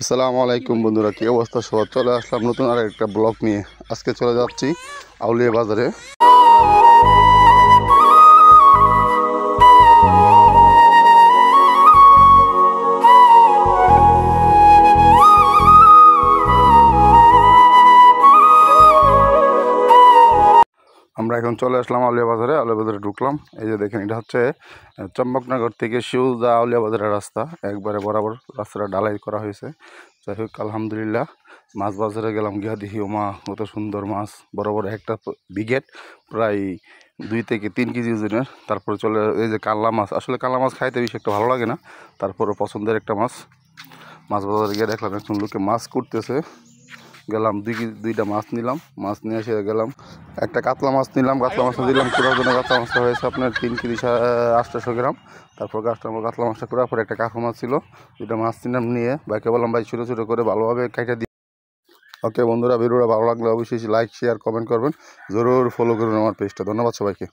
আসসালামু আলাইকুম বন্ধুরা, কি অবস্থা সবার? চলে আসলাম নতুন আর একটা ব্লগ নিয়ে। আজকে চলে যাচ্ছি আউলিয়া বাজারে। আমরা এখন চলে আসলাম আউলিয়া বাজারে। আউলিয়া বাজারে ঢুকলাম। এই যে দেখেন, এটা হচ্ছে চম্পকনগর থেকে শিউদা আউলিয়া বাজারের রাস্তা। একবারে বরাবর রাস্তাটা ঢালাই করা হয়েছে। যাই হোক, আলহামদুলিল্লাহ। মাছ বাজারে গেলাম, গিয়া দেখি ওমা কত সুন্দর মাছ, বড় বড় একটা বিঘেট, প্রায় 2 থেকে 3 কেজি ওজনের। তারপরে চলে এই যে কাল্লা মাছ। আসলে কাল্লা মাছ খাইতে বেশি একটা ভালো লাগে না, তারপরে পছন্দের একটা মাছ। মাছ বাজারে গিয়ে দেখলাম একজন লোকে মাছ করতেছে। গেলাম, দুইটা মাছ নিলাম। মাছ নিয়ে এসে গেলাম, একটা কাতলা মাছ নিলাম। কাতলা মাছটা দিলাম কুড়ার জন্য। কাতলা মাছটা হয়েছে আপনার 3 কেজি 800 গ্রাম। তারপর কাতলা মাছটা করার পর একটা কাঁকড়া মাছ ছিল। দুইটা মাছ নিলাম, নিয়ে ভাইকে বললাম, ভাই ছোটো ছোটো করে ভালোভাবে কাইটা দিই। ওকে বন্ধুরা, ভিডিওটা ভালো লাগলে অবশ্যই লাইক, শেয়ার, কমেন্ট করবেন। জরুর ফলো করুন আমার পেজটা। ধন্যবাদ সবাইকে।